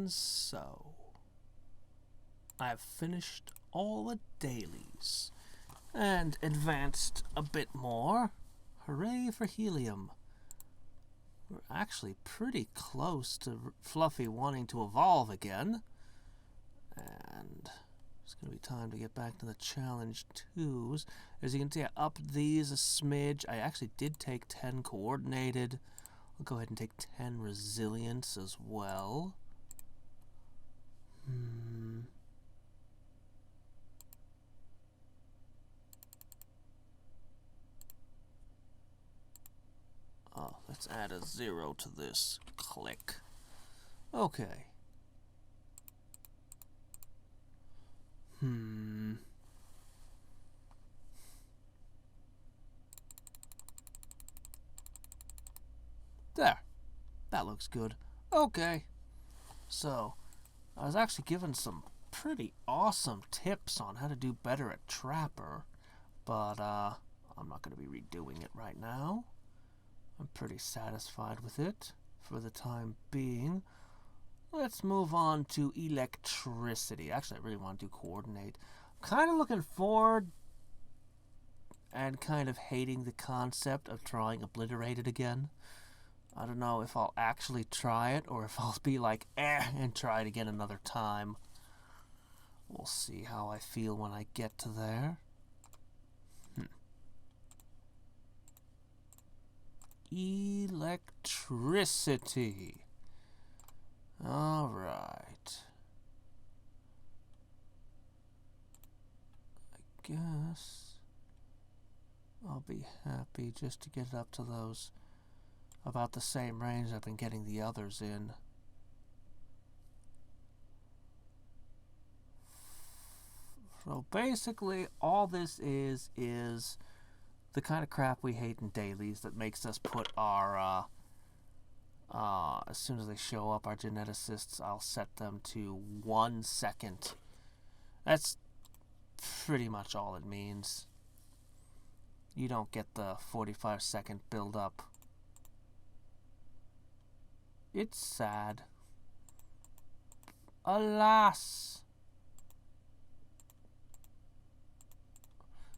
And so, I've finished all the dailies and advanced a bit more. Hooray for helium. We're actually pretty close to Fluffy wanting to evolve again. And it's going to be time to get back to the challenge 2s. As you can see, I upped these a smidge. I actually did take 10 coordinated. I'll go ahead and take 10 resilience as well. Oh, let's add a 0 to this. Click. Okay. There. That looks good. Okay. So, I was actually given some pretty awesome tips on how to do better at Trapper, but I'm not going to be redoing it right now. I'm pretty satisfied with it for the time being. Let's move on to electricity. Actually, I really want to do coordinate. I'm kind of looking forward and kind of hating the concept of trying obliterated again. I don't know if I'll actually try it or if I'll be like, and try it again another time. We'll see how I feel when I get to there. Electricity. All right. I guess I'll be happy just to get it up to those about the same range I've been getting the others in. So basically all this is the kind of crap we hate in dailies that makes us put our as soon as they show up, our geneticists, I'll set them to 1 second. That's pretty much all it means. You don't get the 45-second build-up. It's sad. Alas!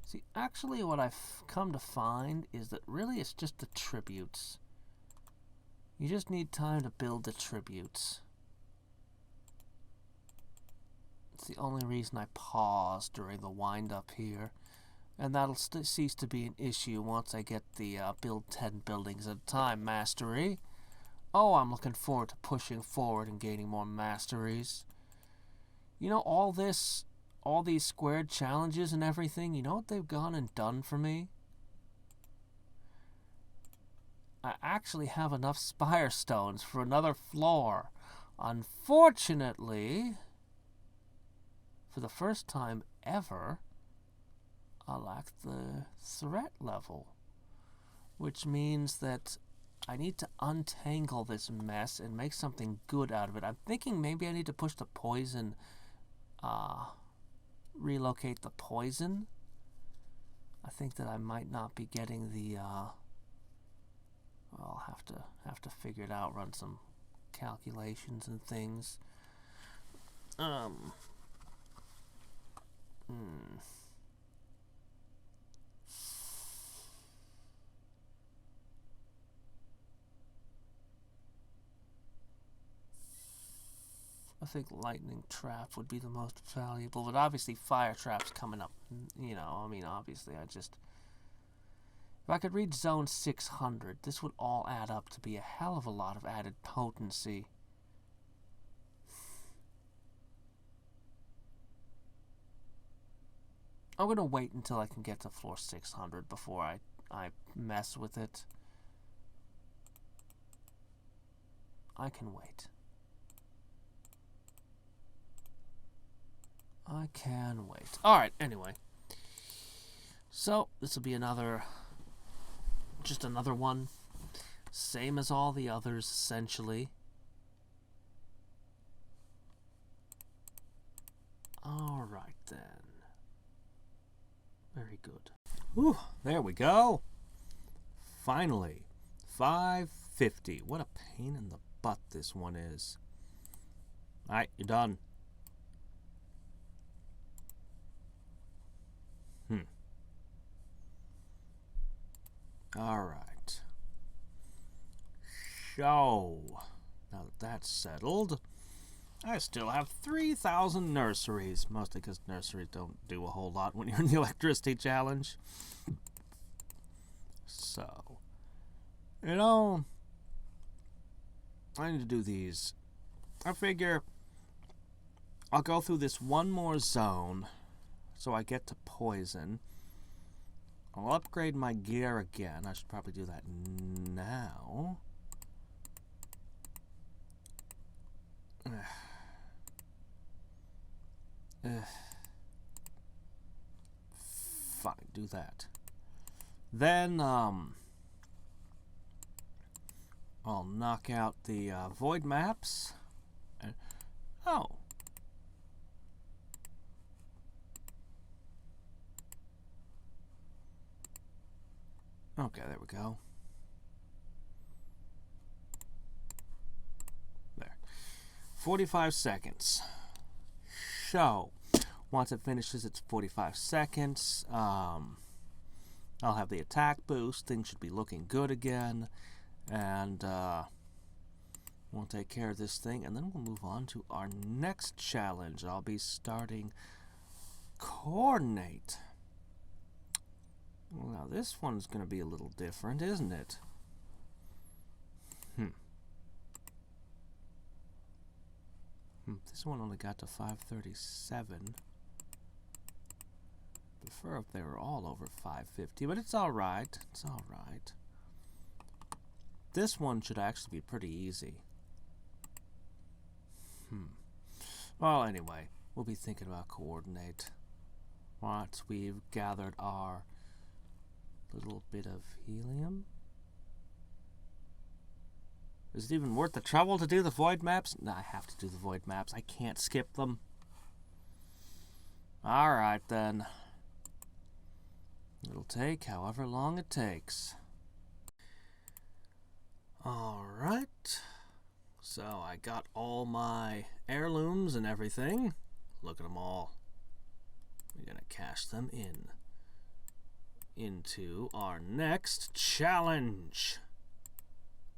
See, actually what I've come to find is that really it's just the tributes. You just need time to build the tributes. It's the only reason I pause during the wind-up here. And that'll cease to be an issue once I get the build 10 buildings at a time mastery. Oh, I'm looking forward to pushing forward and gaining more masteries. You know, all these squared challenges and everything, you know what they've gone and done for me? I actually have enough spire stones for another floor. Unfortunately, for the first time ever, I lack the threat level, which means that I need to untangle this mess and make something good out of it. I'm thinking maybe I need to push the poison, relocate the poison. I think that I might not be getting the, I'll have to figure it out, run some calculations and things. I think lightning trap would be the most valuable, but obviously fire trap's coming up. You know, I mean, obviously if I could reach zone 600, this would all add up to be a hell of a lot of added potency. I'm going to wait until I can get to floor 600 before I mess with it. I can wait. I can wait. Alright, anyway. So, this will be just another one. Same as all the others, essentially. Alright, then. Very good. Whew, there we go. Finally. 550. What a pain in the butt this one is. Alright, you're done. Alright. So, now that that's settled, I still have 3,000 nurseries. Mostly because nurseries don't do a whole lot when you're in the electricity challenge. So, you know, I need to do these. I figure I'll go through this one more zone so I get to poison. I'll upgrade my gear again. I should probably do that now. Fine, do that. Then, I'll knock out the void maps. Oh. Okay, there we go. There. 45 seconds. So, once it finishes its 45 seconds, I'll have the attack boost. Things should be looking good again. And we'll take care of this thing. And then we'll move on to our next challenge. I'll be starting Coordinate. Well, now this one's going to be a little different, isn't it? This one only got to 537. Prefer if they were all over 550, but it's alright. It's alright. This one should actually be pretty easy. Well, anyway, we'll be thinking about Coordinate once we've gathered our little bit of helium. Is it even worth the trouble to do the void maps? No, I have to do the void maps. I can't skip them. Alright then. It'll take however long it takes. Alright. So I got all my heirlooms and everything. Look at them all. We're gonna cash them into our next challenge.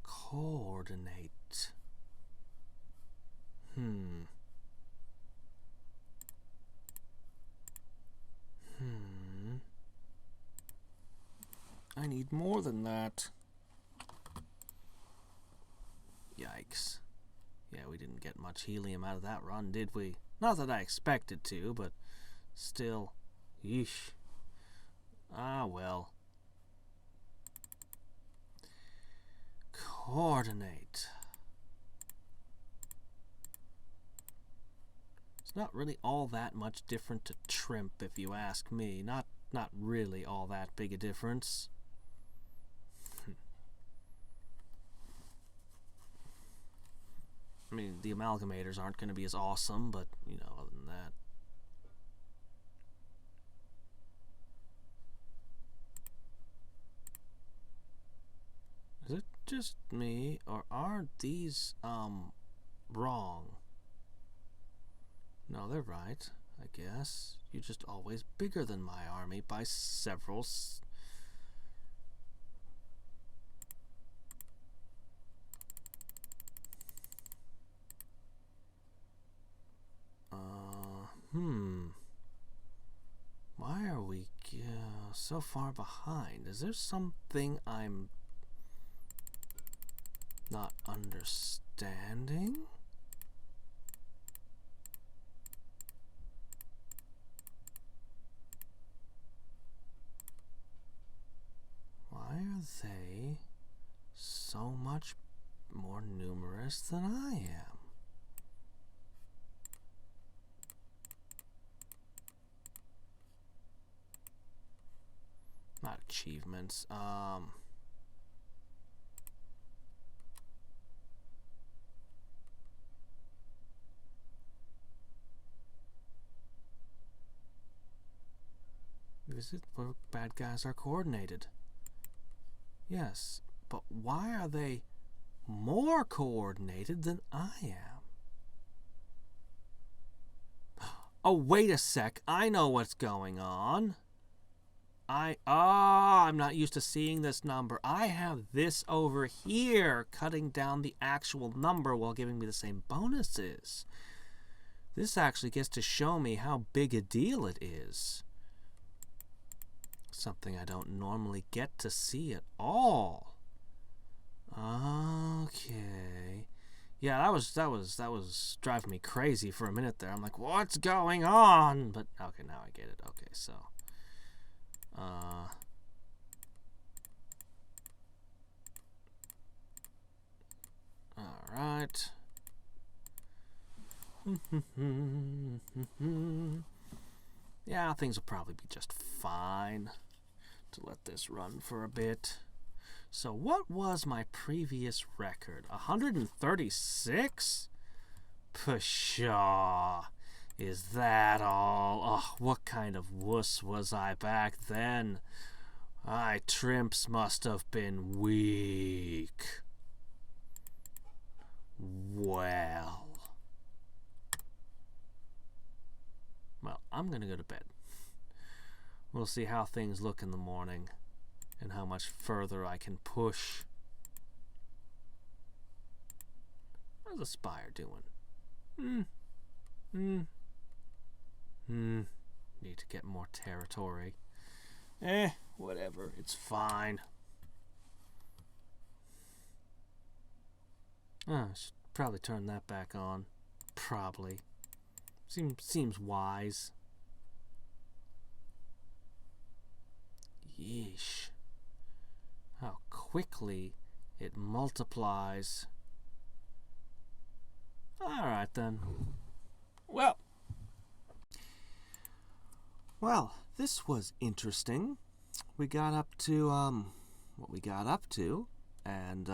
Coordinate. I need more than that. Yikes. Yeah, we didn't get much helium out of that run, did we? Not that I expected to, but still. Yeesh. Ah, well. Coordinate. It's not really all that much different to Trimp, if you ask me. Not really all that big a difference. I mean, the amalgamators aren't going to be as awesome, but, you know, other than that. Is it just me, or are these, wrong? No, they're right, I guess. You're just always bigger than my army by several Why are we so far behind? Is there something I'm not understanding? Why are they so much more numerous than I am? Not achievements. Visit where bad guys are coordinated. Yes, but why are they more coordinated than I am? Oh, wait a sec. I know what's going on. I'm not used to seeing this number. I have this over here cutting down the actual number while giving me the same bonuses. This actually gets to show me how big a deal it is. Something I don't normally get to see at all. Okay. Yeah, that was driving me crazy for a minute there. I'm like, what's going on? But okay, now I get it. Okay, so all right. Yeah, things will probably be just fine to let this run for a bit. So what was my previous record? 136? Pshaw. Is that all? Oh, what kind of wuss was I back then? Trimps must have been weak. Well, I'm gonna go to bed. We'll see how things look in the morning and how much further I can push. How's the Spire doing? Need to get more territory. Whatever. It's fine. I should probably turn that back on. Probably. Seems wise. Yeesh. How quickly it multiplies. Alright then. Well, this was interesting. We got up to, what we got up to, and,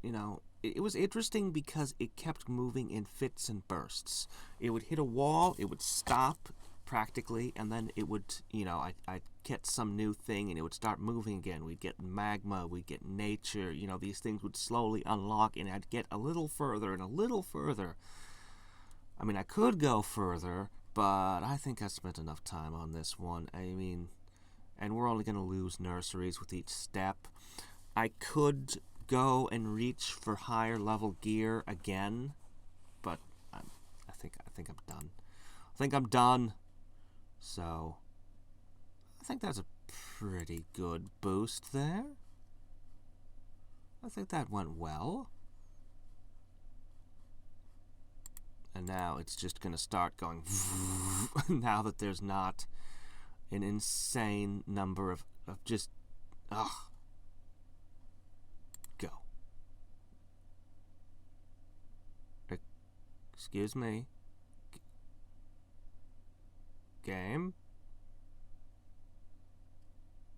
you know, it was interesting because it kept moving in fits and bursts. It would hit a wall, it would stop practically, and then it would, you know, I'd get some new thing and it would start moving again. We'd get magma, we'd get nature, you know, these things would slowly unlock, and I'd get a little further and a little further. I mean, I could go further, but I think I spent enough time on this one. I mean, and we're only going to lose nurseries with each step. I could go and reach for higher level gear again, but I think I'm done. I think I'm done. So I think that's a pretty good boost there. I think that went well. And now it's just going to start going now that there's not an insane number of just go. Excuse me. Game?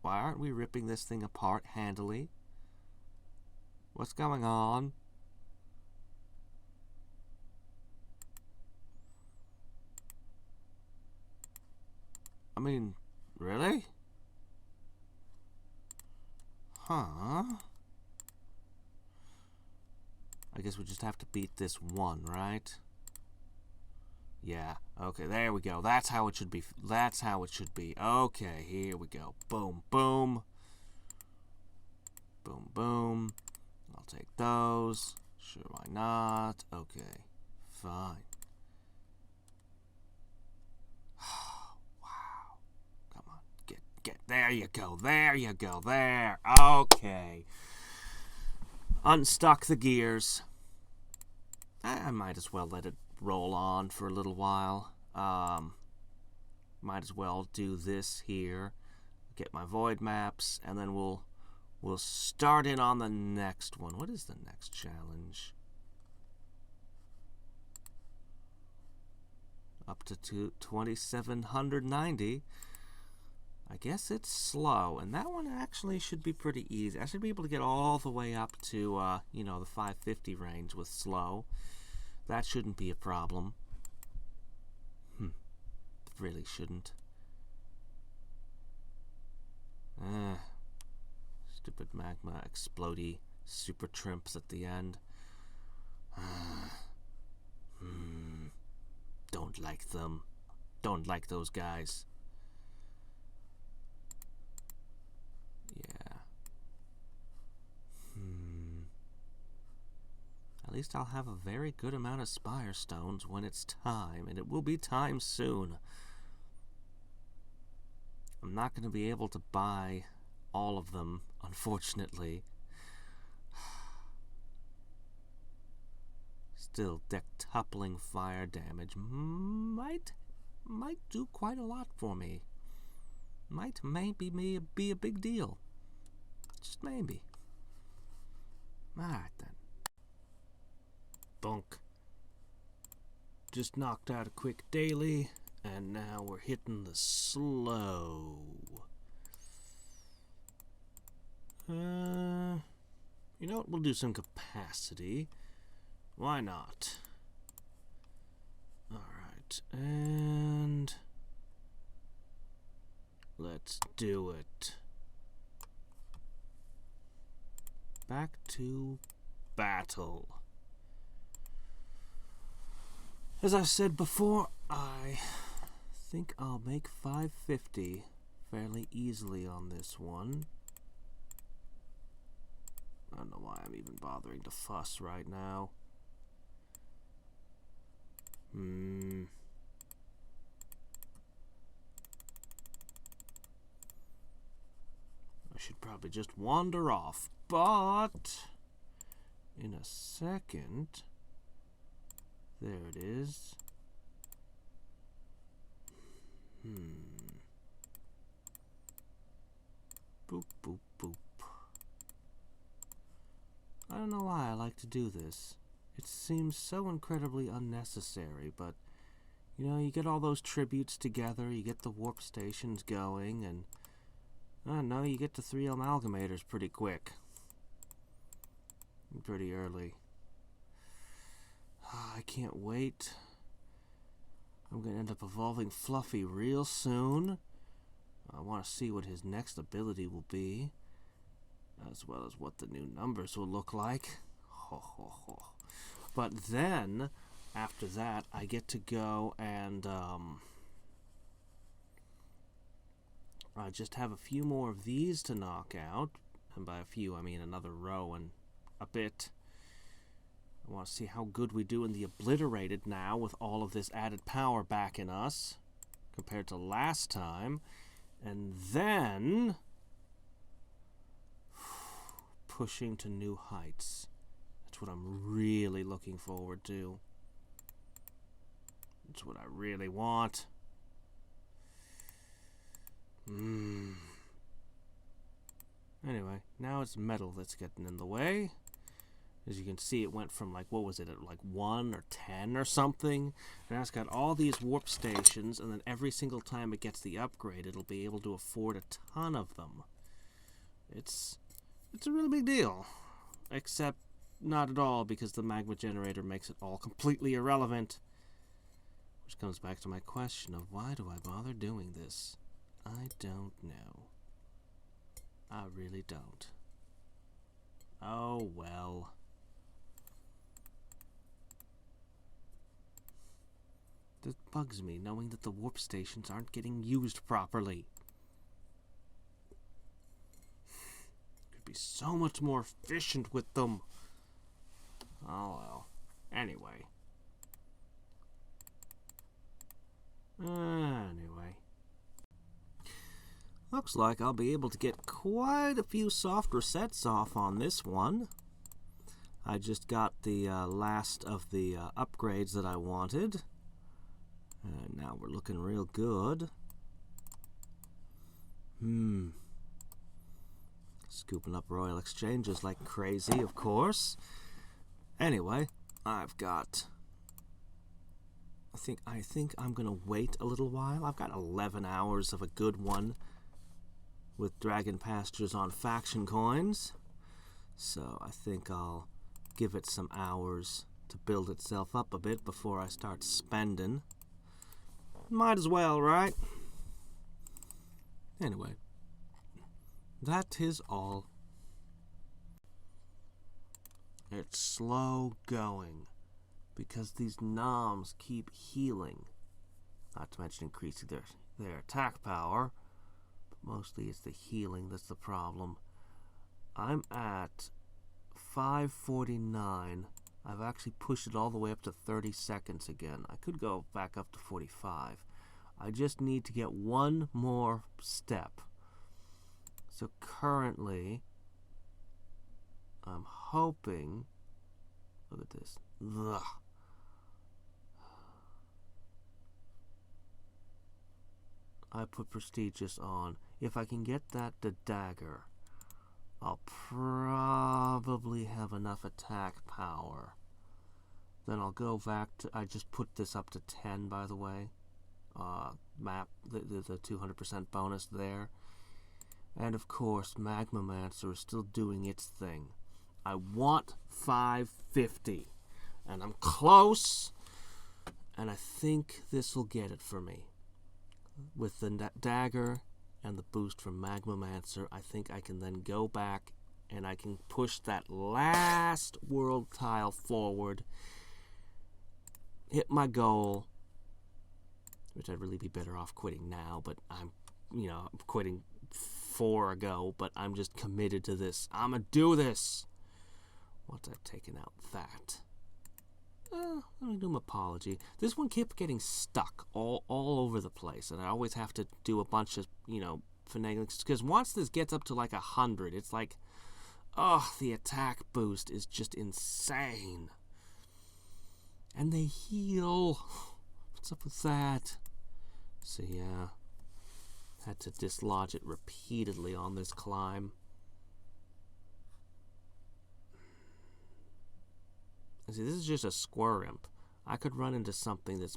Why aren't we ripping this thing apart handily? What's going on? I mean, really? Huh? I guess we just have to beat this one, right? Yeah, okay, there we go. That's how it should be. That's how it should be. Okay, here we go. Boom, boom. Boom, boom. I'll take those. Sure, why not? Okay, fine. Wow. Come on, get. There you go. There you go. There. Okay. Unstuck the gears. I might as well let it roll on for a little while. Might as well do this here. Get my void maps, and then we'll start in on the next one. What is the next challenge? Up to 2790. I guess it's slow, and that one actually should be pretty easy. I should be able to get all the way up to, you know, the 550 range with slow. That shouldn't be a problem. Really shouldn't. Stupid magma explodey super trimps at the end. Don't like them. Don't like those guys. Yeah. At least I'll have a very good amount of Spire Stones when it's time, and it will be time soon. I'm not going to be able to buy all of them, unfortunately. Still, deck-toppling fire damage might do quite a lot for me. Might maybe be a big deal. Just maybe. Alright then. Bunk. Just knocked out a quick daily, and now we're hitting the slow. You know what? We'll do some capacity. Why not? Alright, and let's do it. Back to battle. As I said before, I think I'll make 550 fairly easily on this one. I don't know why I'm even bothering to fuss right now. I should probably just wander off, but in a second, there it is. Boop, boop, boop. I don't know why I like to do this. It seems so incredibly unnecessary, but, you know, you get all those tributes together, you get the warp stations going, and, I don't know, you get to 3 amalgamators pretty quick. Pretty early. I can't wait. I'm going to end up evolving Fluffy real soon. I want to see what his next ability will be, as well as what the new numbers will look like. Ho, ho, ho. But then, after that, I get to go and I just have a few more of these to knock out. And by a few, I mean another row and a bit. I want to see how good we do in the Obliterated now with all of this added power back in us compared to last time. And then pushing to new heights. That's what I'm really looking forward to. That's what I really want. Anyway, now it's metal that's getting in the way. As you can see, it went from, like, what was it, at like 1 or 10 or something? And now it's got all these warp stations, and then every single time it gets the upgrade, it'll be able to afford a ton of them. It's a really big deal. Except not at all, because the magma generator makes it all completely irrelevant. Which comes back to my question of why do I bother doing this? I don't know. I really don't. Oh, well. This bugs me, knowing that the warp stations aren't getting used properly. Could be so much more efficient with them. Oh, well. Anyway. Anyway. Looks like I'll be able to get quite a few soft resets off on this one. I just got the last of the upgrades that I wanted. And now we're looking real good. Scooping up Royal Exchanges like crazy, of course. Anyway, I've got... I think I'm going to wait a little while. I've got 11 hours of a good one with Dragon Pastures on faction coins. So I think I'll give it some hours to build itself up a bit before I start spending. Might as well, right? Anyway, that is all. It's slow going because these noms keep healing Not to mention increasing their attack power. But mostly it's the healing that's the problem. I'm at 549. I've actually pushed it all the way up to 30 seconds again. I could go back up to 45. I just need to get one more step. So currently, I'm hoping... Look at this. Ugh. I put prestigious on. If I can get that to dagger, I'll probably have enough attack power. Then I'll go back to... I just put this up to 10, by the way. Map, the 200% bonus there. And of course, Magmamancer is still doing its thing. I want 550. And I'm close. And I think this will get it for me. With the dagger and the boost from Magmamancer, I think I can then go back and I can push that last world tile forward, hit my goal, which I'd really be better off quitting now, but I'm quitting 4 ago, but I'm just committed to this. I'm gonna do this. Once I've taken out that. Let me do an apology. This one kept getting stuck all over the place, and I always have to do a bunch of, finagling. Because once this gets up to like 100, it's like, the attack boost is just insane. And they heal. What's up with that? So yeah, had to dislodge it repeatedly on this climb. See, this is just a Squirrimp. I could run into something that's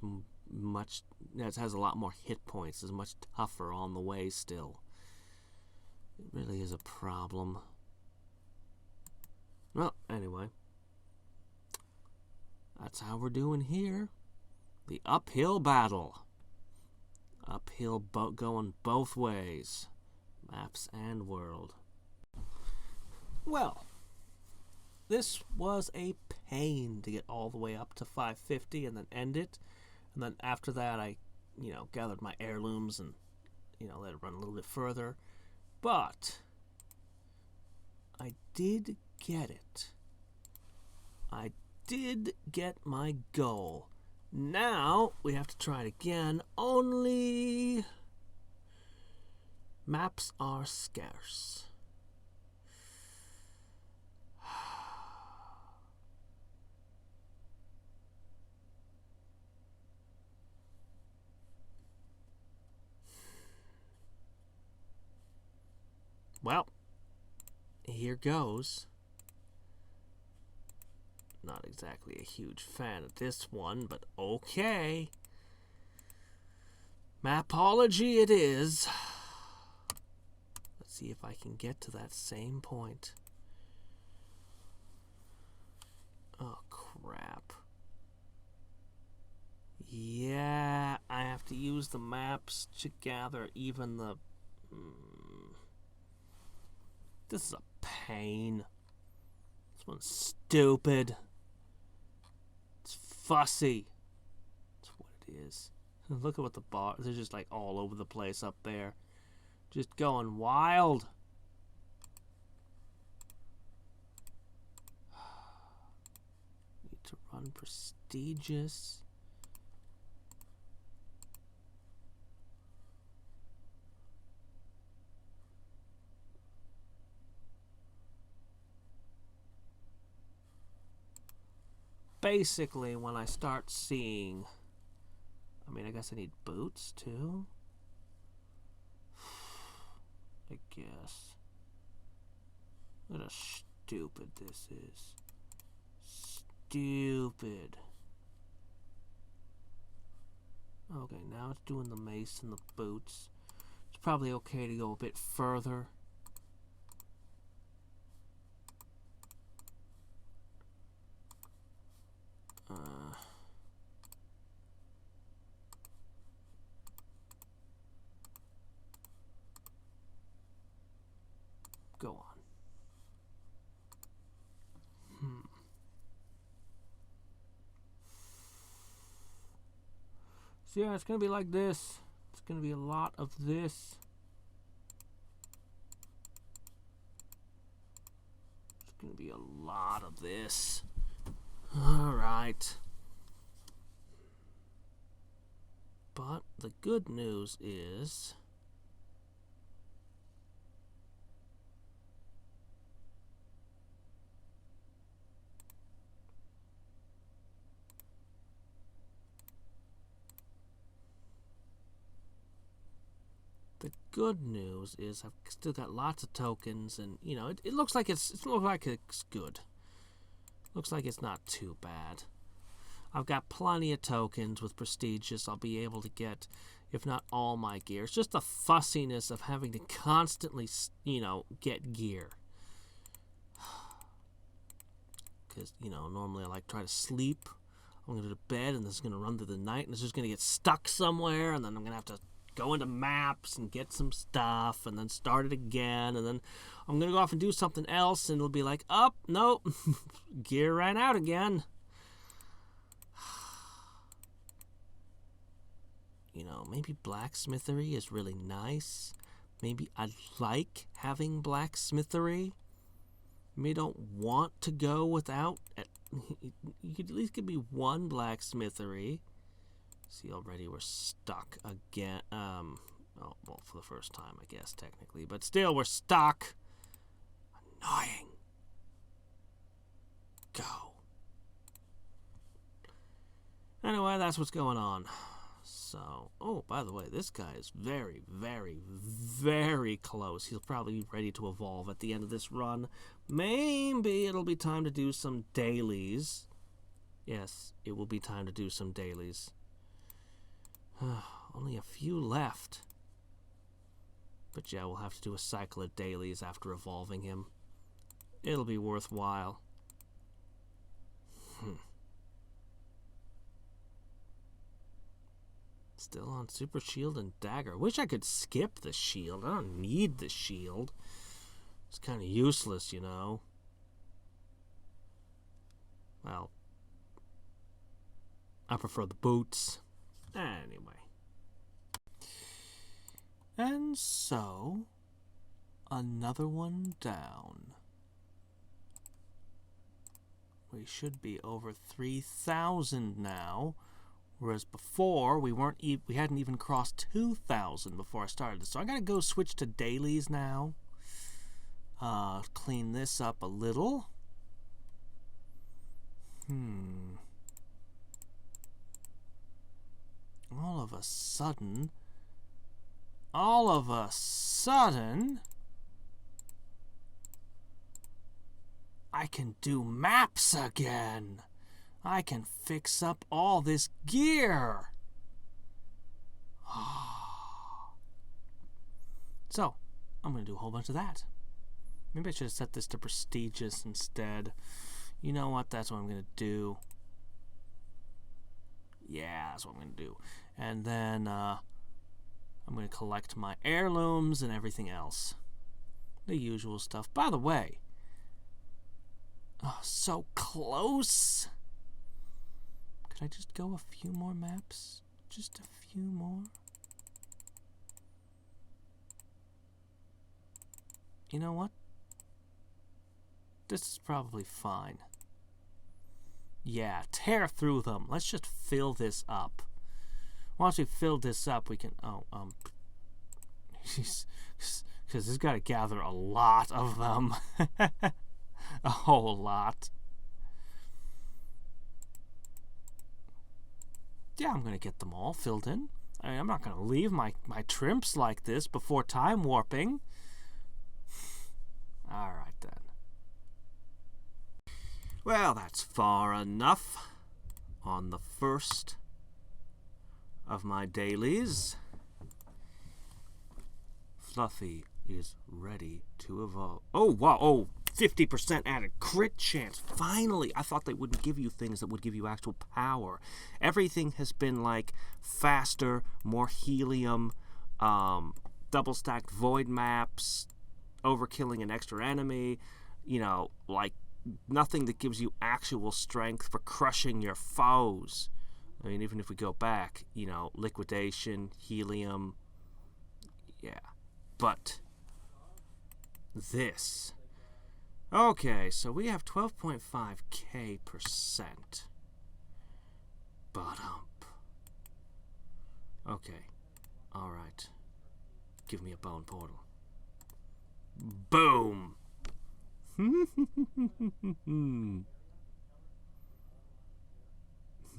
that has a lot more hit points, is much tougher on the way still. It really is a problem. Well, anyway. That's how we're doing here. The uphill battle. Uphill going both ways. Maps and world. Well, this was a pain to get all the way up to 550 and then end it. And then after that, I, gathered my heirlooms and, let it run a little bit further. But I did get it. I did get my goal. Now we have to try it again, only maps are scarce. Well, here goes. Not exactly a huge fan of this one, but okay. Mapology it is. Let's see if I can get to that same point. Oh, crap. Yeah, I have to use the maps to gather even the... This is a pain. This one's stupid. It's fussy. That's what it is. Look at what the bar... They're just like all over the place up there. Just going wild. Need to run prestigious. Basically, when I start seeing... I guess I need boots, too? I guess. Look how stupid this is. Stupid. Okay, now it's doing the mace and the boots. It's probably okay to go a bit further. Go on. So yeah, it's going to be like this. It's going to be a lot of this. It's going to be a lot of this. Alright. But the good news is... The good news is I've still got lots of tokens, and you know it looks like it's good. Looks like it's not too bad. I've got plenty of tokens with prestigious. I'll be able to get, if not all my gear. It's just the fussiness of having to constantly, you know, get gear. Because you know normally I like try to sleep. I'm gonna go to bed, and this is gonna run through the night, and it's just gonna get stuck somewhere, and then I'm gonna have to go into maps and get some stuff and then start it again, and then I'm gonna go off and do something else, and it'll be like, oh, nope, gear ran out again. You know, maybe blacksmithery is really nice. Maybe I like having blacksmithery. Maybe I don't want to go without. You could at least give me one blacksmithery. See, already we're stuck again. Oh, well, for the first time, I guess, technically. But still, we're stuck. Annoying. Go. Anyway, that's what's going on. So, oh, by the way, this guy is very, very, very close. He'll probably be ready to evolve at the end of this run. Maybe it'll be time to do some dailies. Yes, it will be time to do some dailies. Only a few left. But yeah, we'll have to do a cycle of dailies after evolving him. It'll be worthwhile. Still on Super Shield and Dagger. Wish I could skip the shield. I don't need the shield. It's kind of useless, you know. Well, I prefer the boots. Anyway. And so, another one down. We should be over 3,000 now, whereas before we hadn't even crossed 2,000 before I started. So I gotta go switch to dailies now. Clean this up a little. All of a sudden, I can do maps again. I can fix up all this gear. So, I'm going to do a whole bunch of that. Maybe I should have set this to prestigious instead. You know what? That's what I'm going to do. Yeah, that's what I'm going to do. And then I'm going to collect my heirlooms and everything else. The usual stuff. By the way, oh, so close. Could I just go a few more maps? Just a few more? You know what? This is probably fine. Yeah, tear through them. Let's just fill this up. Once we fill this up, we can... because this has got to gather a lot of them. A whole lot. Yeah, I'm going to get them all filled in. I mean, I'm not going to leave my Trimps like this before time warping. Alright then. Well, that's far enough on the first of my dailies. Fluffy is ready to evolve. Oh, wow. Oh, 50% added crit chance. Finally. I thought they wouldn't give you things that would give you actual power. Everything has been like faster, more helium, double stacked void maps, overkilling an extra enemy, you know, like nothing that gives you actual strength for crushing your foes. I mean, even if we go back, you know, liquidation, helium, yeah. But this. Okay, so we have 12.5k%. Bottom. Okay. Alright. Give me a bone portal. Boom!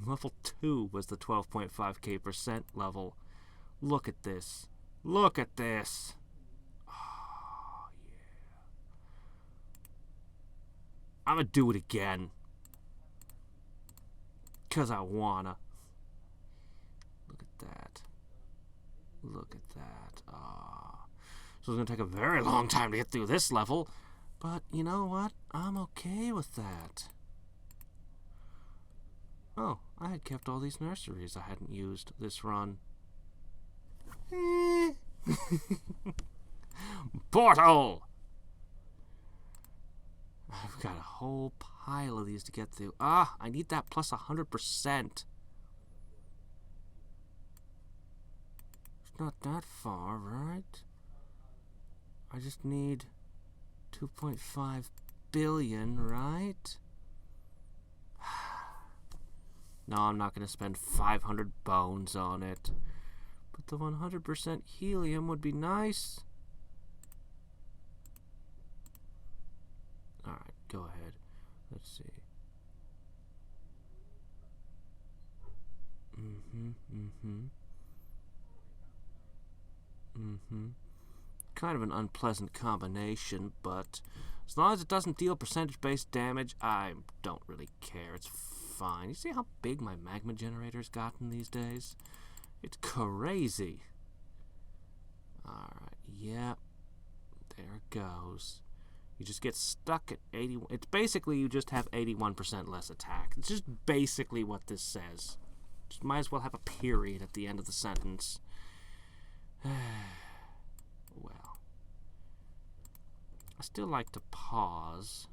Level 2 was the 12.5k% level. Look at this. Look at this. Oh, yeah. I'm gonna do it again. 'Cause I wanna. Look at that. Look at that. Ah. So it's gonna take a very long time to get through this level. But you know what? I'm okay with that. Oh, I had kept all these nurseries I hadn't used this run. Portal! I've got a whole pile of these to get through. Ah, I need that plus 100%. It's not that far, right? I just need 2.5 billion, right? No, I'm not going to spend 500 bones on it. But the 100% helium would be nice. Alright, go ahead. Let's see. Kind of an unpleasant combination, but as long as it doesn't deal percentage-based damage, I don't really care. It's fine. You see how big my magma generator's gotten these days? It's crazy. Alright, yep. There it goes. You just get stuck at 81. It's basically you just have 81% less attack. It's just basically what this says. Just might as well have a period at the end of the sentence. Well. I still like to pause.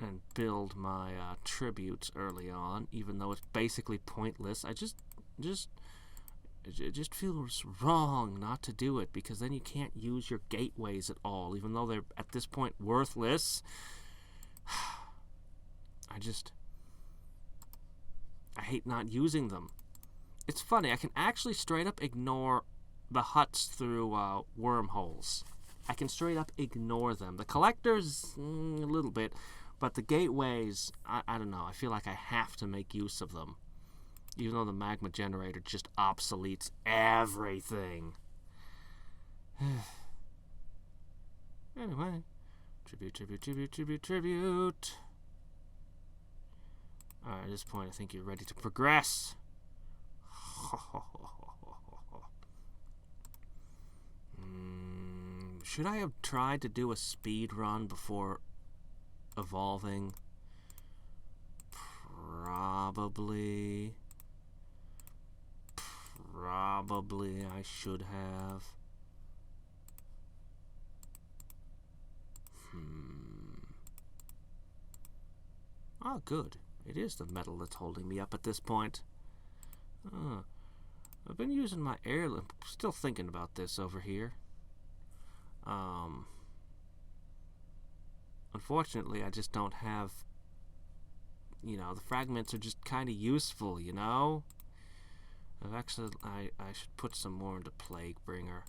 And build my tributes early on, even though it's basically pointless. It just feels wrong not to do it, because then you can't use your gateways at all, even though they're at this point worthless. I hate not using them. It's funny, I can actually straight up ignore the huts through wormholes. I can straight up ignore them. The collectors, a little bit, but the gateways, I don't know, I feel like I have to make use of them. Even though the magma generator just obsoletes everything. Anyway. Tribute. Alright, at this point I think you're ready to progress. Should I have tried to do a speed run before evolving? Probably I should have. Oh, good. It is the metal that's holding me up at this point. I've been using my heirloom. Still thinking about this over here. Unfortunately, I just don't have... You know, the fragments are just kind of useful, you know? I should put some more into Plaguebringer.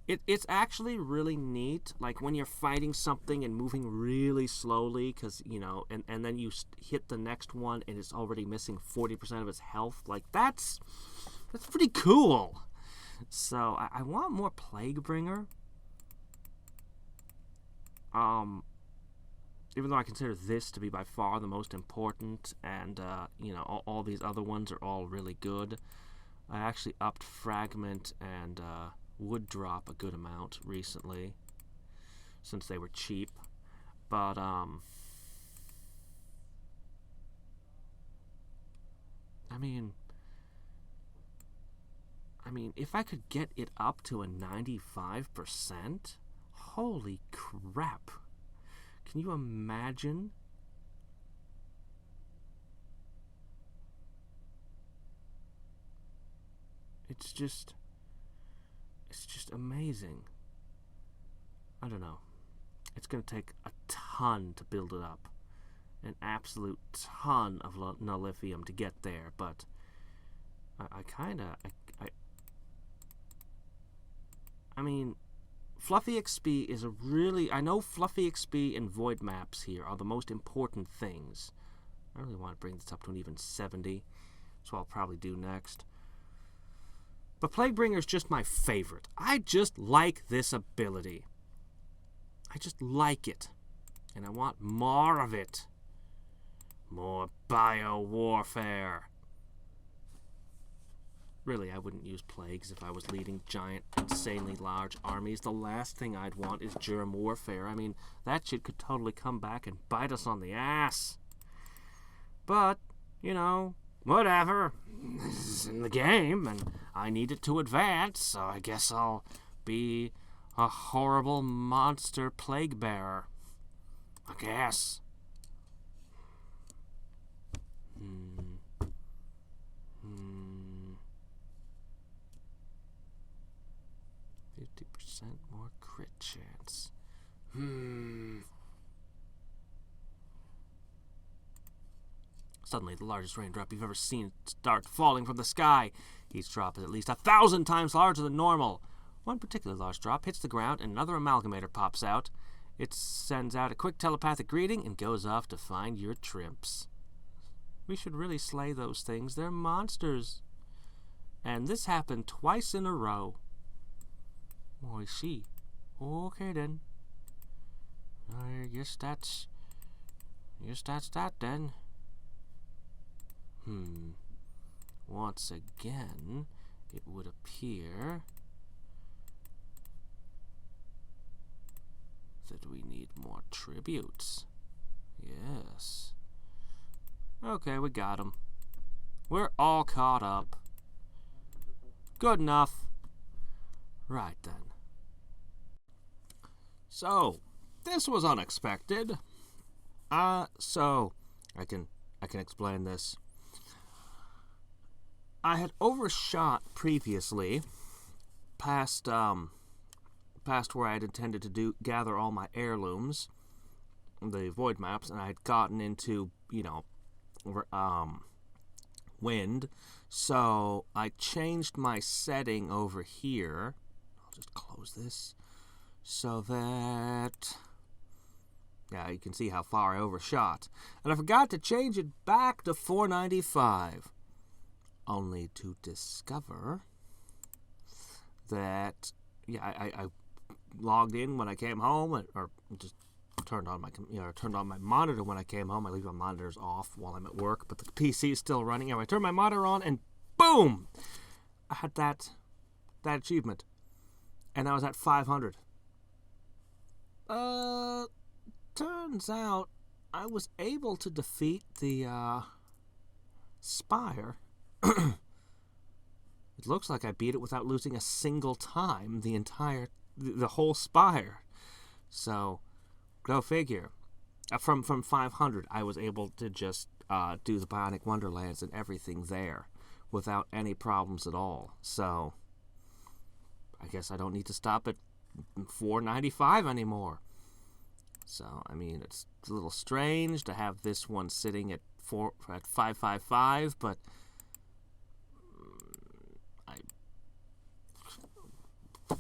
It's actually really neat, like when you're fighting something and moving really slowly, because, you know, and then you hit the next one and it's already missing 40% of its health. Like, that's pretty cool. So, I want more Plaguebringer. Even though I consider this to be by far the most important, and, you know, all these other ones are all really good. I actually upped Fragment and Wood Drop a good amount recently, since they were cheap. But, I mean, if I could get it up to a 95%, holy crap. Can you imagine? It's just amazing. I don't know. It's going to take a ton to build it up. An absolute ton of nullifium to get there, but I mean, Fluffy XP is a really... I know Fluffy XP and Void Maps here are the most important things. I really want to bring this up to an even 70, so I'll probably do next. But Plaguebringer is just my favorite. I just like this ability. I just like it. And I want more of it. More bio-warfare. Really, I wouldn't use plagues if I was leading giant, insanely large armies. The last thing I'd want is germ warfare. I mean, that shit could totally come back and bite us on the ass. But, you know, whatever. This is in the game, and I need it to advance, so I guess I'll be a horrible monster plague bearer. I guess. 50% more crit chance. Suddenly, the largest raindrop you've ever seen start falling from the sky. Each drop is at least 1,000 times larger than normal. One particularly large drop hits the ground and another amalgamator pops out. It sends out a quick telepathic greeting and goes off to find your Trimps. We should really slay those things. They're monsters. And this happened twice in a row. Oh, I see. Okay, then. I guess that's that, then. Once again, it would appear that we need more tributes. Yes. Okay, we got them. We're all caught up. Good enough. Right then. So, this was unexpected. So I can explain this. I had overshot previously past where I had intended to gather all my heirlooms, the void maps, and I had gotten into, wind. So I changed my setting over here. I'll just close this so that, yeah, you can see how far I overshot. And I forgot to change it back to 495. Only to discover that, yeah, I logged in when I came home, or just turned on my monitor when I came home. I leave my monitors off while I'm at work, but the PC is still running. Anyway, I turned my monitor on, and boom! I had that achievement. And I was at 500. Turns out I was able to defeat the, Spire. It looks like I beat it without losing a single time the whole Spire. So, go figure. From 500, I was able to just do the Bionic Wonderlands and everything there without any problems at all. So, I guess I don't need to stop at 495 anymore. So, I mean, it's a little strange to have this one sitting at 555, but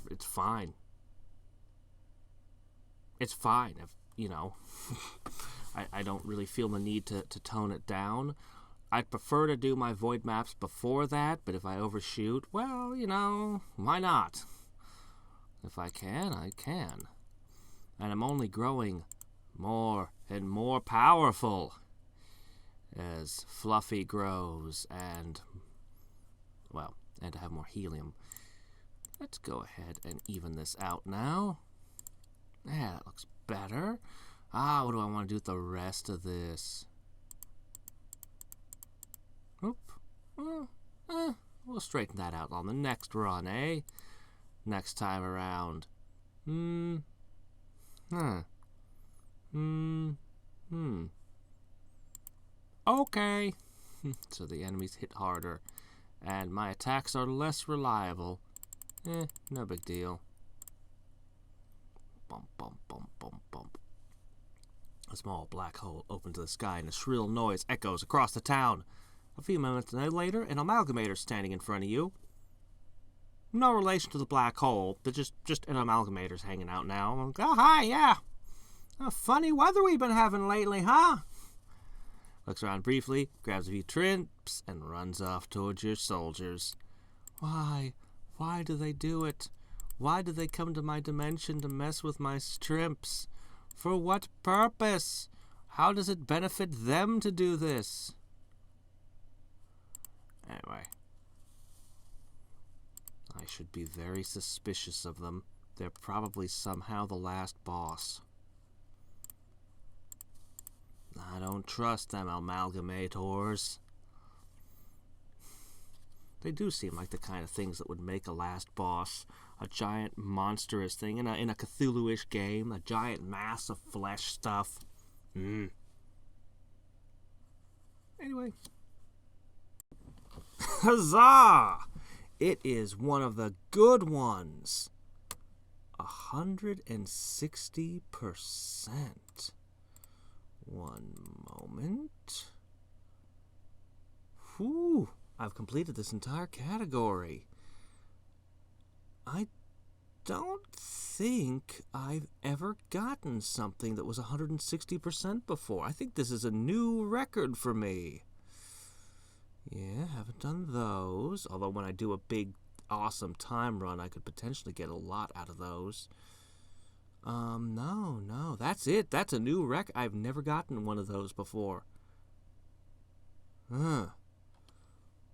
it's fine. It's fine. I don't really feel the need to tone it down. I'd prefer to do my void maps before that, but if I overshoot, well, why not? If I can, I can. And I'm only growing more and more powerful as Fluffy grows and to have more helium. Let's go ahead and even this out now. Yeah, that looks better. What do I want to do with the rest of this? Oop. We'll straighten that out on the next run, eh? Next time around. Okay. So the enemies hit harder, and my attacks are less reliable. No big deal. Bump, bump, bump, bump, bump. A small black hole opens the sky, and a shrill noise echoes across the town. A few minutes later, an amalgamator standing in front of you. No relation to the black hole. They're just an amalgamator's hanging out now. Oh, hi, yeah. Funny weather we've been having lately, huh? Looks around briefly, grabs a few Trimps, and runs off towards your soldiers. Why? Why do they do it? Why do they come to my dimension to mess with my Trimps? For what purpose? How does it benefit them to do this? Anyway. I should be very suspicious of them. They're probably somehow the last boss. I don't trust them amalgamators. They do seem like the kind of things that would make a last boss. A giant monstrous thing in a Cthulhu-ish game. A giant mass of flesh stuff. Anyway. Huzzah! It is one of the good ones. 160%. One moment. Whew, I've completed this entire category. I don't think I've ever gotten something that was 160% before. I think this is a new record for me. Yeah, haven't done those. Although when I do a big, awesome time run, I could potentially get a lot out of those. No. That's it. That's a new record. I've never gotten one of those before.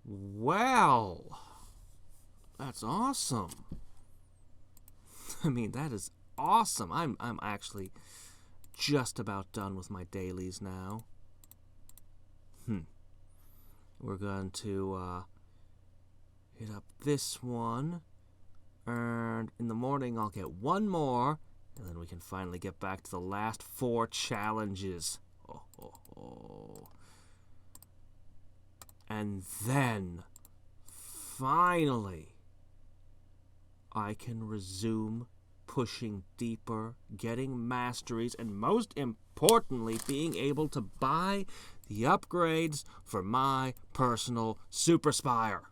Well, that's awesome. I mean, that is awesome. I'm actually just about done with my dailies now. We're going to hit up this one. And in the morning, I'll get one more. And then we can finally get back to the last 4 challenges. And then, finally, I can resume pushing deeper, getting masteries, and most importantly, being able to buy the upgrades for my personal Super Spire.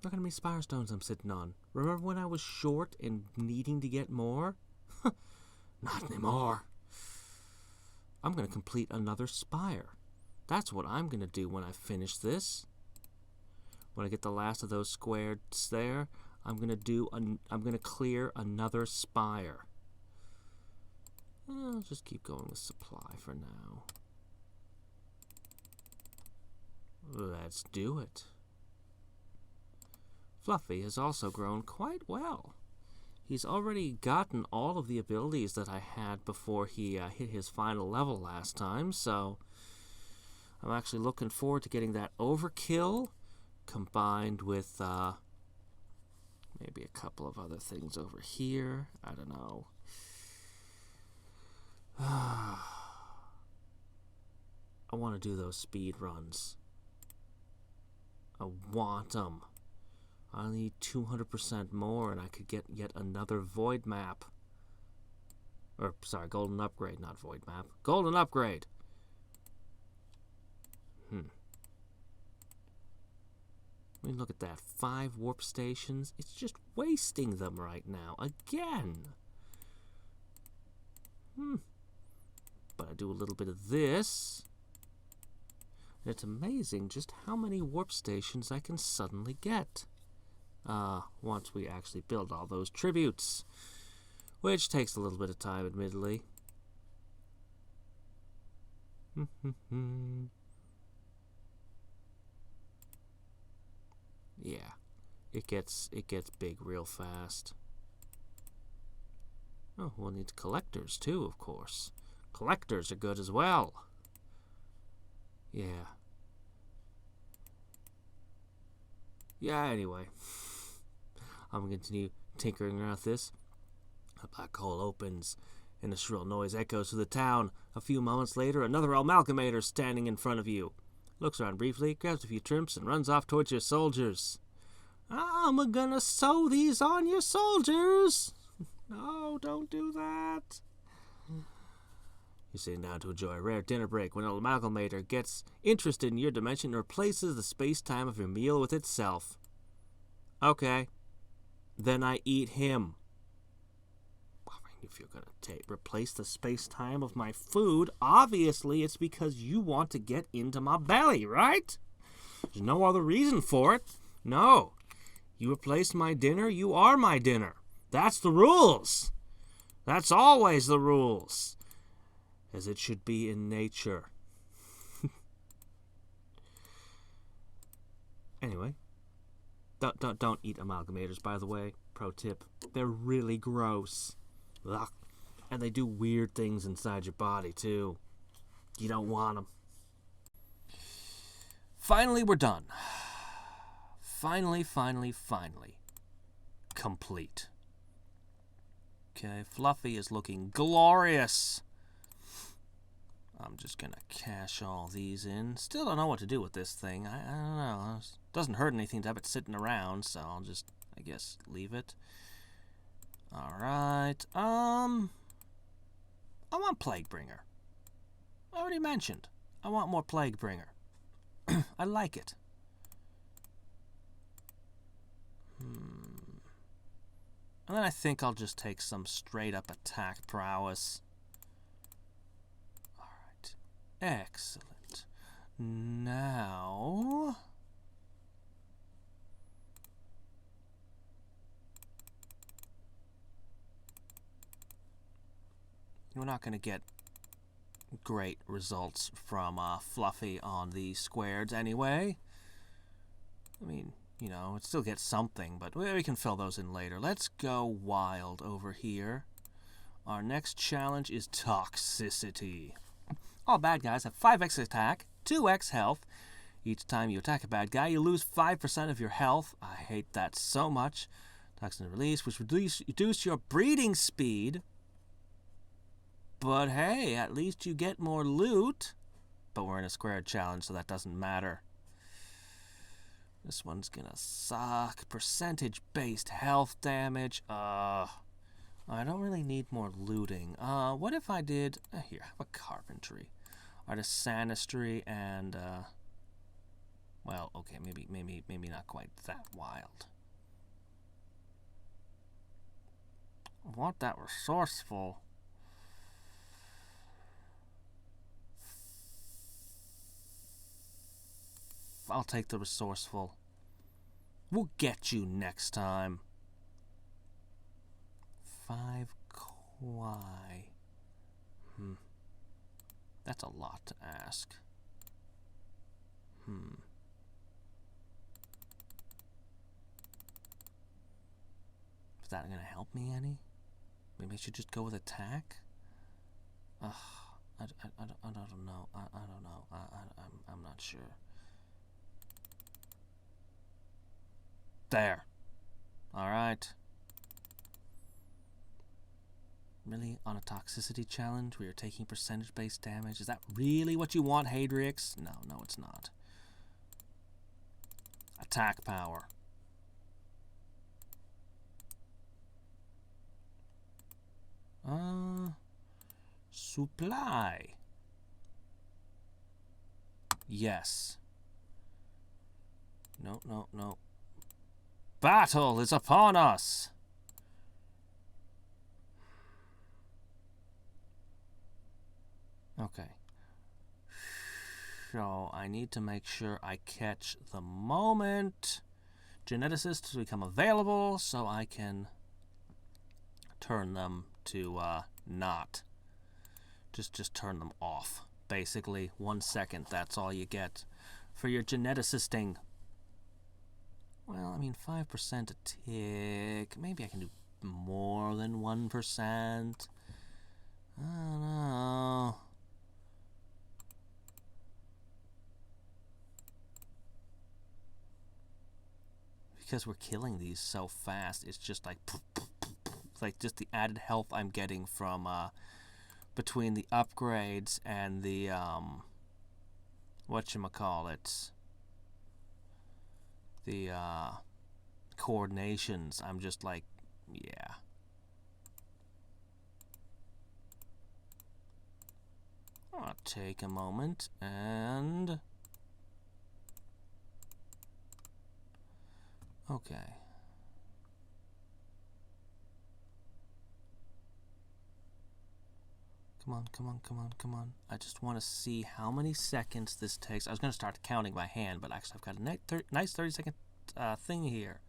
Look how many Spire Stones I'm sitting on. Remember when I was short and needing to get more? Not anymore. I'm going to complete another Spire. That's what I'm going to do when I finish this. When I get the last of those squares there, I'm going to clear another Spire. I'll just keep going with supply for now. Let's do it. Fluffy has also grown quite well. He's already gotten all of the abilities that I had before he hit his final level last time, so I'm actually looking forward to getting that overkill combined with maybe a couple of other things over here. I don't know. I want to do those speed runs. I want them. I need 200% more, and I could get yet another void map. Or, sorry, golden upgrade, not void map. Golden upgrade! I mean, look at that. 5 warp stations. It's just wasting them right now. Again! But I do a little bit of this. And it's amazing just how many warp stations I can suddenly get. Once we actually build all those tributes, which takes a little bit of time, admittedly. Yeah, it gets big real fast. Oh, we'll need collectors too, of course. Collectors are good as well. Yeah. Yeah, anyway. I'm going to continue tinkering around with this. A black hole opens, and a shrill noise echoes through the town. A few moments later, another amalgamator standing in front of you. Looks around briefly, grabs a few trimps, and runs off towards your soldiers. I'm gonna sew these on your soldiers! No, don't do that. You're sitting down to enjoy a rare dinner break when an amalgamator gets interested in your dimension and replaces the space-time of your meal with itself. Okay. Then I eat him. If you're going to replace the space-time of my food, obviously it's because you want to get into my belly, right? There's no other reason for it. No. You replace my dinner, you are my dinner. That's the rules. That's always the rules. As it should be in nature. Anyway. Don't eat amalgamators, by the way. Pro tip. They're really gross. Ugh. And they do weird things inside your body, too. You don't want them. Finally, we're done. Finally. Complete. Okay, Fluffy is looking glorious. I'm just going to cash all these in. Still don't know what to do with this thing. I don't know. It doesn't hurt anything to have it sitting around, so I'll just, I guess, leave it. Alright, I want Plaguebringer. I already mentioned. I want more Plaguebringer. I like it. And then I think I'll just take some straight-up attack prowess. Alright, excellent. Now... we're not going to get great results from Fluffy on the squares anyway. I mean, you know, it still gets something, but we can fill those in later. Let's go wild over here. Our next challenge is toxicity. All bad guys have 5x attack, 2x health. Each time you attack a bad guy, you lose 5% of your health. I hate that so much. Toxin release, which reduce your breeding speed. But hey, at least you get more loot. But we're in a squared challenge, so that doesn't matter. This one's gonna suck. Percentage-based health damage. I don't really need more looting. What if I did... here, have a carpentry. Artisanistry and... well, okay, maybe not quite that wild. I want that resourceful... I'll take the resourceful. We'll get you next time. 5 kwai. That's a lot to ask. Is that gonna help me any? Maybe I should just go with attack? I don't know. I don't know. I'm not sure. There. Alright. Really? On a toxicity challenge where you're taking percentage-based damage? Is that really what you want, Hadriex? No, it's not. Attack power. Supply. Yes. No. Battle is upon us! Okay. So, I need to make sure I catch the moment geneticists become available so I can turn them to, not. Just turn them off. Basically, 1 second, that's all you get for your geneticisting. Well, I mean, 5% a tick. Maybe I can do more than 1%. I don't know. Because we're killing these so fast, it's just like... like just the added health I'm getting from between the upgrades and the whatchamacallit, the coordinations. I'm just like, yeah. I'll take a moment and okay. Come on, come on, come on, come on. I just want to see how many seconds this takes. I was going to start counting by hand, but actually I've got a nice 30-second thing here.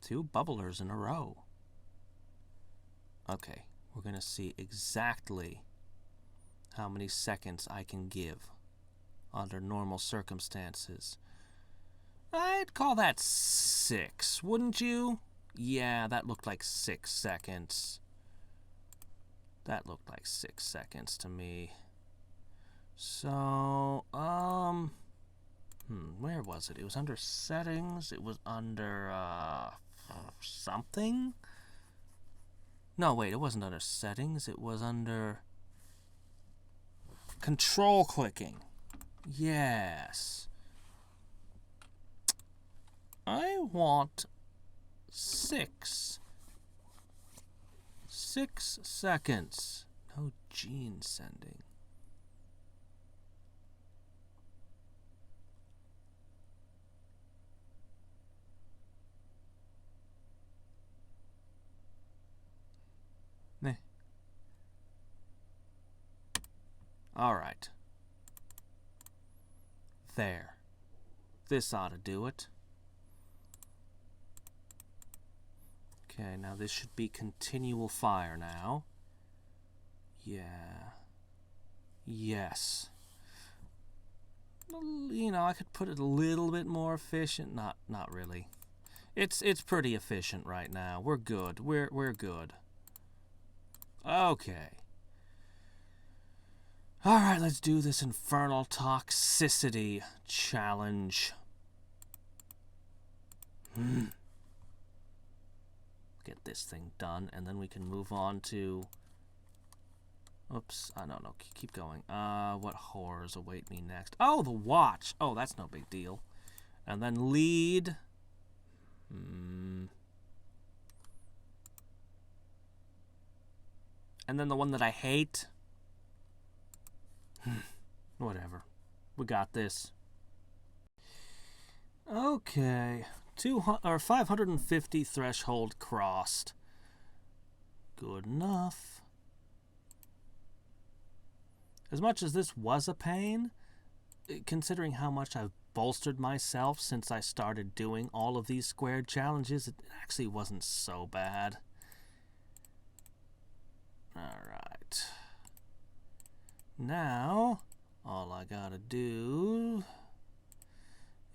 Two bubblers in a row. Okay, we're going to see exactly how many seconds I can give under normal circumstances. I'd call that 6, wouldn't you? Yeah, that looked like 6 seconds. That looked like 6 seconds to me. So, where was it? It was under settings. It was under, something? No, wait, it wasn't under settings. It was under control clicking. Yes. I want 6 seconds. No gene sending. Meh. All right. There. This ought to do it. Okay, now this should be continual fire now. Yeah. Yes. You know, I could put it a little bit more efficient. Not really. It's pretty efficient right now. We're good. We're good. Okay. All right, let's do this infernal toxicity challenge. Get this thing done, and then we can move on to... Oops, I don't know. Keep going. What horrors await me next? Oh, the watch. Oh, that's no big deal. And then lead. And then the one that I hate. Whatever. We got this. Okay. 550 threshold crossed. Good enough. As much as this was a pain, considering how much I've bolstered myself since I started doing all of these squared challenges, it actually wasn't so bad. Alright. Now, all I gotta do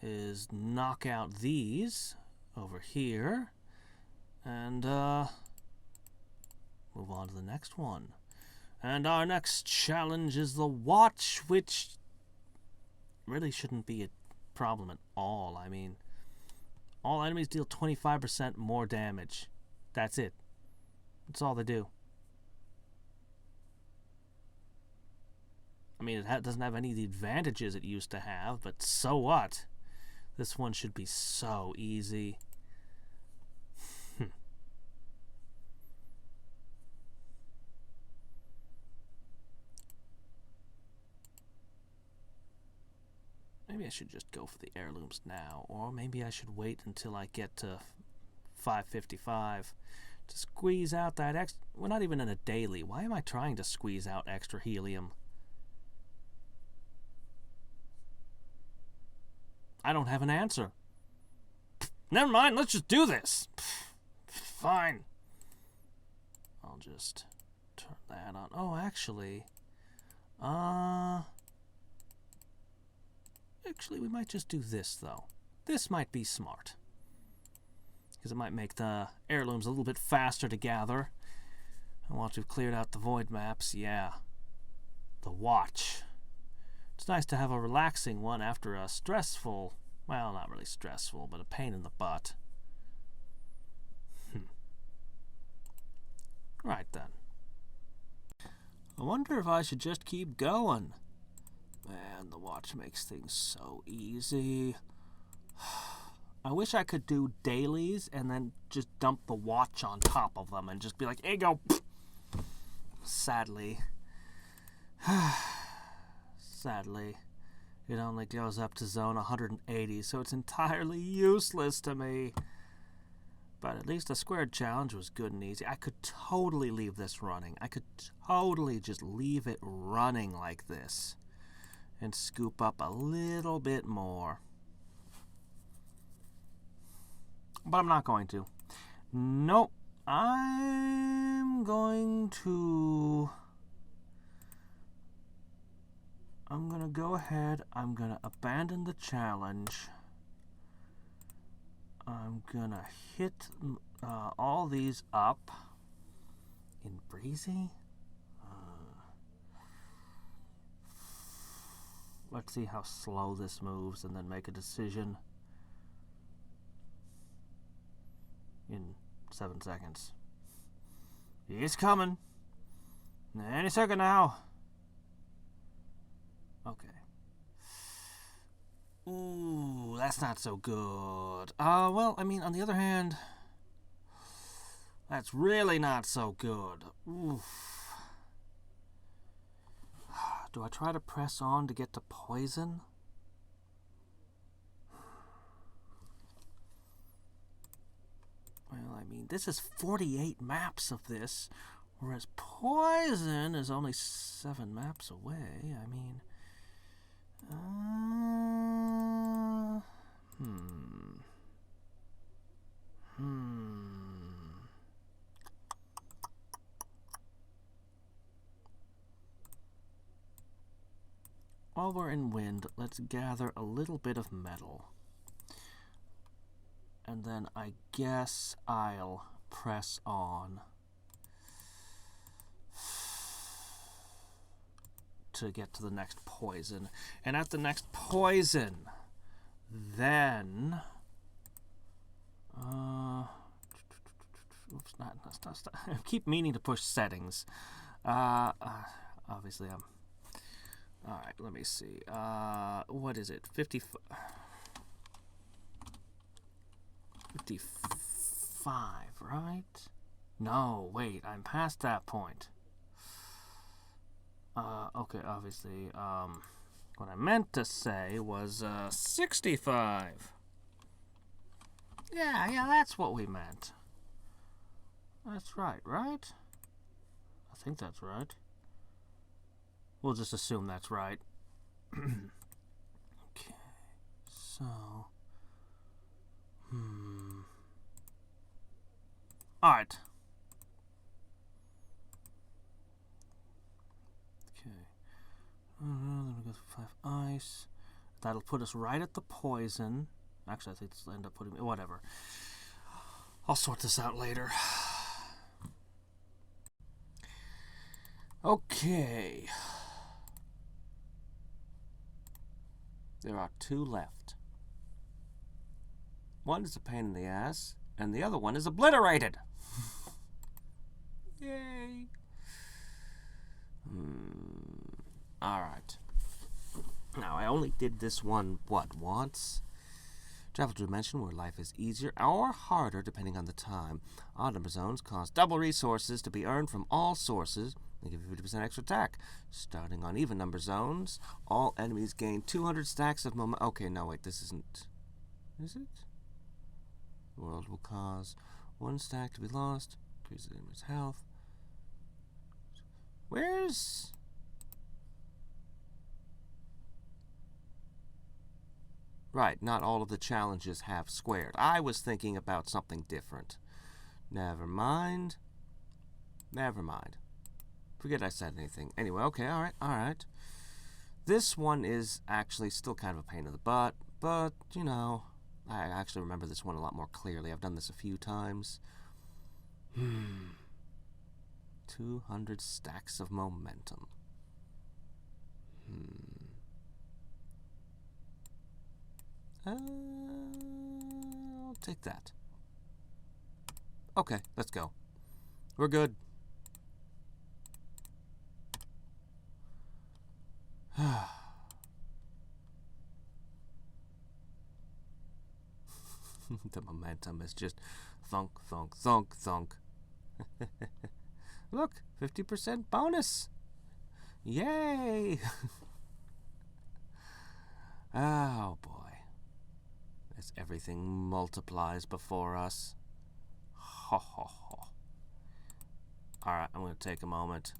is knock out these over here and move on to the next one. And our next challenge is the watch, which really shouldn't be a problem at all. I mean, all enemies deal 25% more damage. That's it. That's all they do. I mean, it doesn't have any of the advantages it used to have, but so what? This one should be so easy. Maybe I should just go for the heirlooms now, or maybe I should wait until I get to 555 to squeeze out that extra... We're not even in a daily. Why am I trying to squeeze out extra helium? I don't have an answer. Never mind, let's just do this. Fine. I'll just turn that on. Oh, actually... Actually, we might just do this, though. This might be smart. Because it might make the heirlooms a little bit faster to gather. And once we've cleared out the void maps, yeah. The watch. It's nice to have a relaxing one after a stressful, well, not really stressful, but a pain in the butt. Right then. I wonder if I should just keep going. Man, the watch makes things so easy. I wish I could do dailies and then just dump the watch on top of them and just be like, here you go. Sadly, it only goes up to zone 180, so it's entirely useless to me. But at least a squared challenge was good and easy. I could totally leave this running. I could totally just leave it running like this and scoop up a little bit more. But I'm not going to. Nope. I'm going to go ahead. I'm going to abandon the challenge. I'm going to hit all these up in breezy. Let's see how slow this moves and then make a decision in 7 seconds. He's coming. Any second now. Okay. Ooh, that's not so good. Well, I mean, on the other hand, that's really not so good. Oof. Do I try to press on to get to poison? Well, I mean, this is 48 maps of this, whereas poison is only 7 maps away. I mean, While we're in wind, let's gather a little bit of metal. And then I guess I'll press on to get to the next poison. And at the next poison, then... oops, not. I keep meaning to push settings. Obviously, I'm... Alright, let me see. What is it? 55, right? No, wait, I'm past that point. Okay, obviously, what I meant to say was, 65. Yeah, that's what we meant. That's right? I think that's right. We'll just assume that's right. Okay, so... Alright. Okay. Then we go through 5 ice. That'll put us right at the poison. Actually, I think this will end up putting me... Whatever. I'll sort this out later. Okay. There are 2 left. One is a pain in the ass, and the other one is obliterated. Yay. Alright. Now, I only did this one, once? Travel to a dimension where life is easier or harder depending on the time. Odd number zones cause double resources to be earned from all sources. They give you 50% extra attack. Starting on even number zones, all enemies gain 200 stacks of momentum. Okay, no, wait, this isn't... Is it? The world will cause 1 stack to be lost. Increase the enemy's health. Where's... Right, not all of the challenges have squared. I was thinking about something different. Never mind. Forget I said anything. Anyway, okay, alright. This one is actually still kind of a pain in the butt, but, you know, I actually remember this one a lot more clearly. I've done this a few times. 200 stacks of momentum. I'll take that. Okay, let's go. We're good. The momentum is just thunk, thunk, thunk, thunk. Look, 50% bonus. Yay! Oh boy. As everything multiplies before us. Ho ho ho. Alright, I'm going to take a moment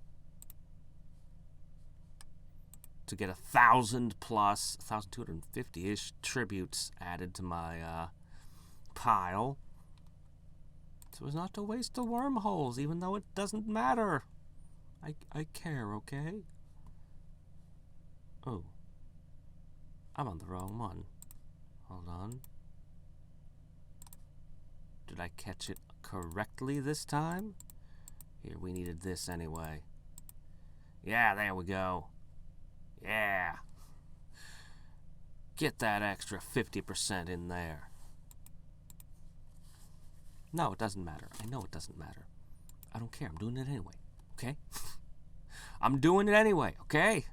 to get 1,000 plus, 1,250-ish tributes added to my pile. So as not to waste the wormholes, even though it doesn't matter. I care, okay? Oh. I'm on the wrong one. Hold on. Did I catch it correctly this time? Here, we needed this anyway. Yeah, there we go. Yeah. Get that extra 50% in there. No, it doesn't matter. I know it doesn't matter. I don't care. I'm doing it anyway. Okay? I'm doing it anyway. Okay?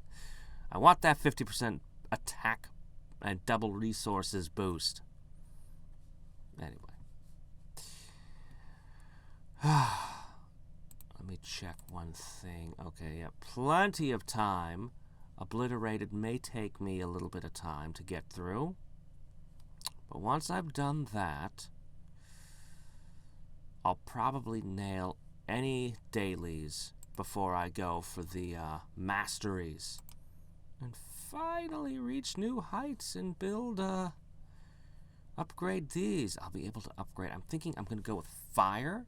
I want that 50% attack and double resources boost. Anyway. Let me check one thing. Okay, yeah, plenty of time. Obliterated may take me a little bit of time to get through. But once I've done that, I'll probably nail any dailies before I go for the masteries. And finally reach new heights and build, upgrade these. I'll be able to upgrade. I'm thinking I'm going to go with fire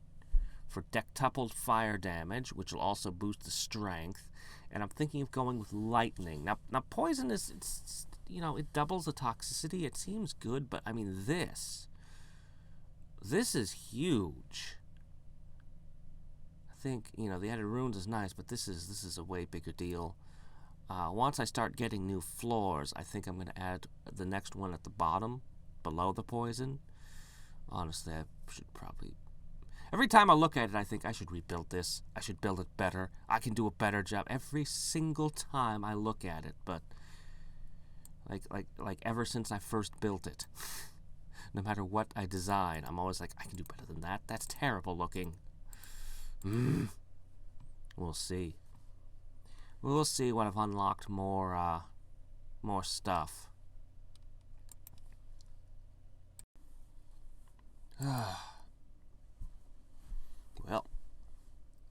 for dectupled fire damage, which will also boost the strength. And I'm thinking of going with lightning. Now poison is, it's, you know, it doubles the toxicity. It seems good, but I mean, this is huge. I think, you know, the added runes is nice, but this is a way bigger deal. Once I start getting new floors, I think I'm going to add the next one at the bottom, below the poison. Honestly, I should probably... Every time I look at it, I think I should rebuild this. I should build it better. I can do a better job every single time I look at it. But like ever since I first built it, no matter what I design, I'm always like, I can do better than that. That's terrible looking. We'll see. We'll see when I've unlocked more stuff. Well,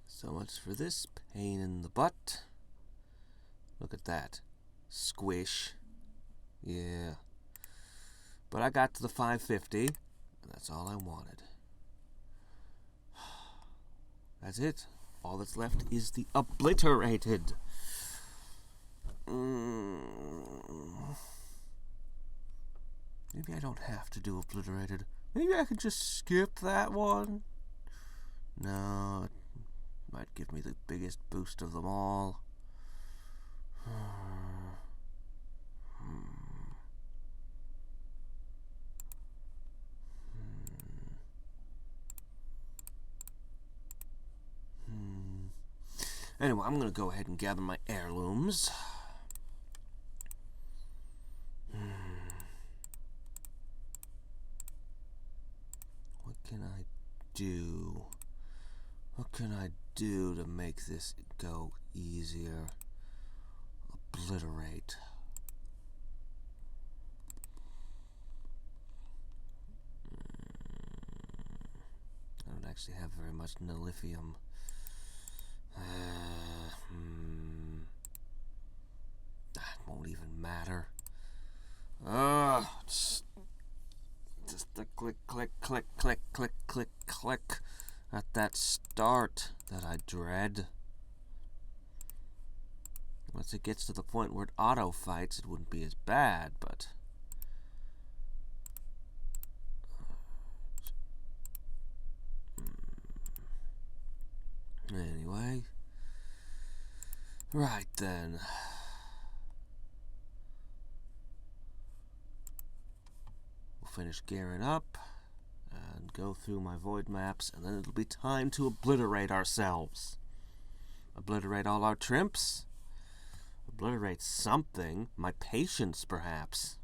so much for this pain in the butt. Look at that. Squish. Yeah. But I got to the 550, and that's all I wanted. That's it. All that's left is the obliterated. Maybe I don't have to do obliterated. Maybe I could just skip that one. No, it might give me the biggest boost of them all. Anyway, I'm going to go ahead and gather my heirlooms. What can I do? What can I do to make this go easier? Obliterate. I don't actually have very much nilithium. That won't even matter. Just the click, click, click, click, click, click, click at that start that I dread. Once it gets to the point where it auto fights, it wouldn't be as bad, but anyway, right then. finish gearing up and go through my void maps, and then it'll be time to obliterate ourselves. Obliterate all our Trimps. Obliterate something. My patience, perhaps.